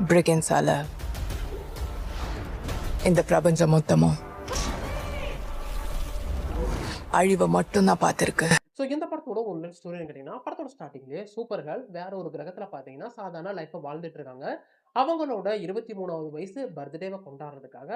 பிரிகன்ஸால இந்த பிரபஞ்சம் மொத்தமும் அழிவை மட்டும்தான் பார்த்துருக்கு. ஸோ இந்த படத்தோட ஒரு ஸ்டோரின்னு கேட்டிங்கன்னா, படத்தோட ஸ்டார்டிங்லேயே சூப்பர் கேர்ள் வேற ஒரு கிரகத்துல பார்த்தீங்கன்னா, சாதாரண லைஃப்ப வாழ்ந்துட்டு இருக்காங்க. அவங்களோட 23வது வயசு பர்த்டேவ கொண்டாடுறதுக்காக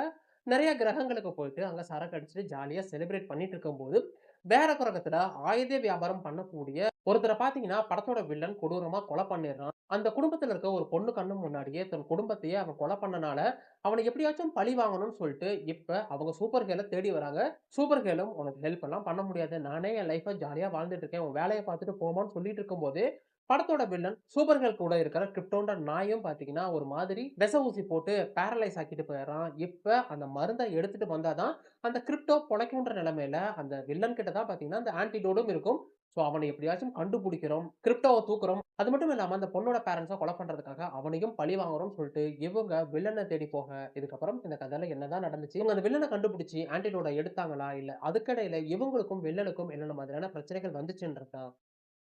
நெறைய கிரகங்களுக்கு போயிட்டு, அங்க சரக்கு அடிச்சுட்டு ஜாலியா செலிப்ரேட் பண்ணிட்டு இருக்கும்போது, வேற கிரகத்துல ஆயுத வியாபாரம் பண்ணக்கூடிய ஒருத்தர பார்த்தீங்கன்னா, படத்தோட வில்லன் கொடூரமா கொலை பண்ணிடுறான். அந்த குடும்பத்துல இருக்க ஒரு பொண்ணு கண்ணு முன்னாடியே தன் குடும்பத்தையே அவன் கொலை பண்ணனால, அவன எப்படியாச்சும் பழி வாங்கணும்னு சொல்லிட்டு, இப்ப அவங்க சூப்பர் கேர்ள தேடி வராங்க. சூப்பர் கேர்ளும் உனக்கு ஹெல்ப் எல்லாம் பண்ண முடியாது. நானே என் லைஃப்ப ஜாலியா வாழ்ந்துட்டு இருக்கேன். உன் வேலைய பார்த்துட்டு போமான்னு சொல்லிட்டு இருக்கும்போதே, படத்தோட வில்லன் சூப்பர் கேர்ள் கூட இருக்கிற கிரிப்டோன்ற நாயும் பார்த்தீங்கன்னா, ஒரு மாதிரி விஷ ஊசி போட்டு பேரலைஸ் ஆக்கிட்டு போயிடுறான். இப்ப அந்த மருந்த எடுத்துட்டு வந்தா தான், அந்த கிரிப்டோ பொழைக்குன்ற நிலைமையில அந்த வில்லன் கிட்ட தான் பார்த்தீங்கன்னா, அந்த ஆன்டிடோடும் இருக்கும். ஸோ அவன எப்படியாச்சும் கண்டுபிடிக்கிறோம். கிரிப்டோவ தூக்குறோம். அது மட்டும் இல்லாம அந்த பொண்ணோட பேரண்ட்ஸ கொலை பண்றதுக்காக அவனையும் பழி வாங்குறோம்னு சொல்லிட்டு, இவங்க வில்லன தேடி போக, இதுக்கப்புறம் இந்த கதையில என்னதான் நடந்துச்சு? இவங்க அந்த வில்லன கண்டுபிடிச்சு ஆன்டிடோட எடுத்தாங்களா? இல்ல அதுக்கிடையில இவங்களுக்கும் வில்லனுக்கும் என்னென்ன மாதிரியான பிரச்சனைகள் வந்துச்சுன்றது தான்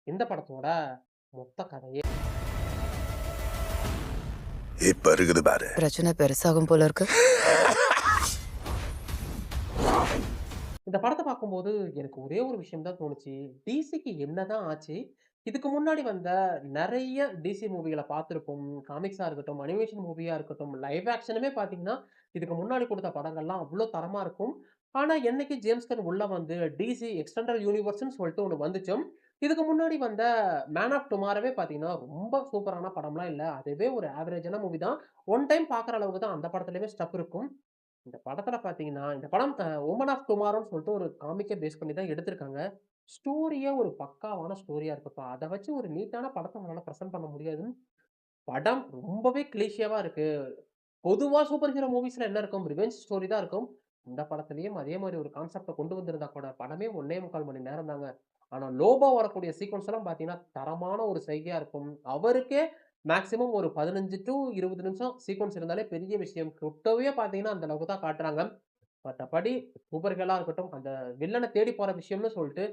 இந்த படத்தோட மொத்த கதையே. இப்ப இருக்குது பாரு. பிரச்சனை பெருசாகும் போல இருக்கு. இந்த படத்த பார்க்கும்போது எனக்கு ஒரே ஒரு விஷயம் தான் தோணுச்சு. டிசிக்கு என்னதான் ஆச்சு? இதுக்கு முன்னாடி வந்த நெறைய டிசி மூவிகள பார்த்திருப்போம். காமிக்ஸா இருக்கட்டும், அனிமேஷன் மூவியா இருக்கட்டும், லைவ் ஆக்ஷனுமே பார்த்தீங்கன்னா, இதுக்கு முன்னாடி குடுத்த படங்கள்லாம் அவ்ளோ தரமா இருக்கும். ஆனா, என்னைக்கு ஜேம்ஸ் கன் உள்ள வந்து டிசி எக்ஸ்டெண்டட் யூனிவர்ஸ்ன்னு சொல்லிட்டு ஒண்ணு வந்துச்சோ, இதுக்கு முன்னாடி வந்த மேன் ஆஃப் டுமாரோவே பார்த்தீங்கன்னா, ரொம்ப சூப்பரான படம்லாம் இல்ல. அதுவே ஒரு ஆவரேஜான மூவி தான். ஒன் டைம் பார்க்குற அளவுக்கு தான் அந்த படத்துலயுமே ஸ்டஃப் இருக்கும். இந்த படத்துல பார்த்தீங்கன்னா, இந்த படம் வுமன் ஆஃப் டுமாரோன்னு சொல்லிட்டு ஒரு காமிக்க பேஸ் பண்ணி தான் எடுத்திருக்காங்க. ஸ்டோரியே ஒரு பக்காவான ஸ்டோரியா இருக்குப்பா. அத வச்சு ஒரு நீட்டான படத்த உங்களால பிரசன்ட் பண்ண முடியாது. படம் ரொம்பவே கிளீஷேவா இருக்கு. பொதுவா சூப்பர் ஹீரோ மூவிஸ்ல என்ன இருக்கும்? ரிவெஞ்ச் ஸ்டோரி தான் இருக்கும். இந்த படத்திலயும் அதே மாரி ஒரு கான்செப்ட்ட கொண்டு வந்திருந்தா கூட, படமே 1 1/4 மணி நேரம் தாங்க. ஆனா, லோபோ வரக்கூடிய சீக்வென்ஸ் எல்லாம் பார்த்தீங்கன்னா, தரமான ஒரு செய்கையா இருக்கும். அவருக்கே மேக்ஸிமம் ஒரு 15 டூ 20 நிமிஷம் சீக்வென்ஸ் இருந்தாலே பெரிய விஷயம். கிரிப்டோவே பார்த்தீங்கன்னா, அந்த அளவுக்கு தான் காட்டுறாங்க. மத்தபடி சூப்பர் கேர்ளா இருக்கட்டும், அந்த வில்லன தேடி போற விஷயம்னு சொல்ட்டு,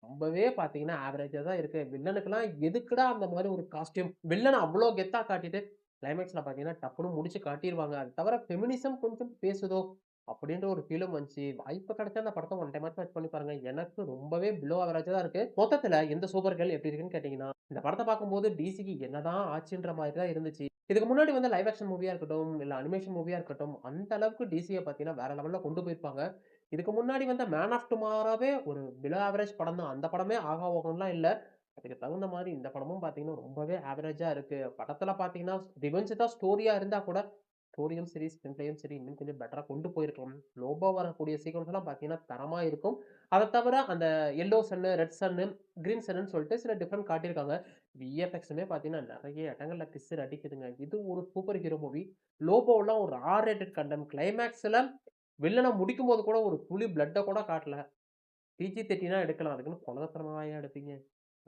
ரொம்பவே பார்த்தீங்கன்னா, ஆவரேஜா தான் இருக்கு. வில்லனுக்கெல்லாம் எதுக்குடா அந்த மாரி ஒரு காஸ்டியூம்? வில்லன அவ்ளோ கெத்தா காட்டிட்டு, கிளைமாக்ஸ்ல பார்த்தீங்கன்னா, டப்புன்னு முடிச்சு காட்டிருவாங்க. அது தவிர ஃபெமினிசம் கொஞ்சம் பேசுதோ! அப்டின்ற ஒரு ஃபீலும் வந்துச்சு. வாய்ப்பு கிடைச்சா அந்த படத்த ஒன் டைமாச்சும் வாட்ச் பண்ணி பாருங்க. எனக்கு ரொம்பவே பிலோ ஆவரேஜா தான் இருக்கு. மொத்தத்துல இந்த சூப்பர் கேர்ள் எப்டி இருக்குன்னு கேட்டீங்கன்னா, இந்த படத்த பார்க்கும்போது டிசிக்கு என்னதான் ஆச்சுன்ற மாரி தான் இருந்துச்சு. இதுக்கு முன்னாடி வந்து லைவ் ஆக்ஷன் மூவியா இருக்கட்டும், இல்ல அனிமேஷன் மூவியா இருக்கட்டும், அந்த அளவுக்கு டிசிய பார்த்தீங்கன்னா, வேற லெவல்ல கொண்டு போயிருப்பாங்க. இதுக்கு முன்னாடி வந்த மேன் ஆஃப் டுமாரோவே ஒரு பிலோ ஆவரேஜ் படம் தான். அந்த படமே ஆகா ஓஹோன்லாம் இல்ல. அதுக்கு தகுந்த மாரி இந்த படமும் பார்த்தீங்கன்னா, ரொம்பவே ஆவரேஜா இருக்கு. படத்துல பார்த்தீங்கன்னா, ரிவெஞ்ச் தான் ஸ்டோரியா இருந்தா கூட, ஸ்டோரியும் சரி, ஸ்க்ரீன் பிளேயும் சரி, இன்னும் கொஞ்சம் பெட்டரா கொண்டு போயிருக்கலாம். லோபோ வரக்கூடிய சீக்வென்ஸ் எல்லாம் பார்த்தீங்கன்னா, தரமா இருக்கும். அத தவிர அந்த எல்லோ சன்னு, ரெட் சன்னு, கிரீன் சன்னுன்னு சொல்லிட்டு சில டிஃபரெண்ட் காட்டியிருக்காங்க. விஎஃப்எக்ஸுமே பார்த்தீங்கன்னா, நெறைய இடங்கள்ல பிசிறு அடிக்குதுங்க. இது ஒரு சூப்பர் ஹீரோ மூவி. லோபோலாம் ஒரு ஆர் ரேட்டட் கன்டென்ட். கிளைமாக்ஸ்ல வில்லன முடிக்கும்போது கூட ஒரு துளி பிளட்ட கூட காட்டல. PG-13 எடுக்கலாம். அதுக்குன்னு கொலத்தனமாயா எடுப்பீங்க?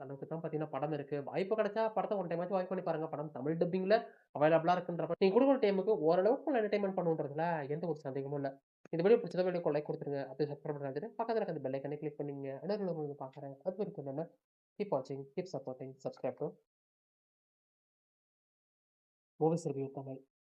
அளவுக்கு தான் பார்த்தீங்கன்னா படம் இருக்கு. வாய்ப்பு கிடைச்சா படத்த ஒன் டைமாச்சும் வாட்ச் பண்ணி பாருங்க. படம் தமிழ் டப்பிங்ல அவைலபிளா இருக்குன்றப்ப, நீங்க குடுக்குற டைமுக்கு ஓரளவுக்கு உங்கள என்டர்டெயின்மென்ட் பண்ணுன்றதுல எந்த ஒரு சந்தேகமும் இல்ல. இந்த வீடியோ பிடிச்சதா வீடியோக்கு லைக் குடுத்துருங்க. அப்படியே சப்ஸ்கிரைப் பண்ணாதீங்க. பக்கத்துல இருக்க அந்த பெல் ஐகானை கிளிக் பண்ணீங்க. இன்னொரு வீடியோல பார்க்குறேன். அது வரைக்கும் நம்ம கீப் வாட்சிங், keep supporting, subscribe to movies review Tamil.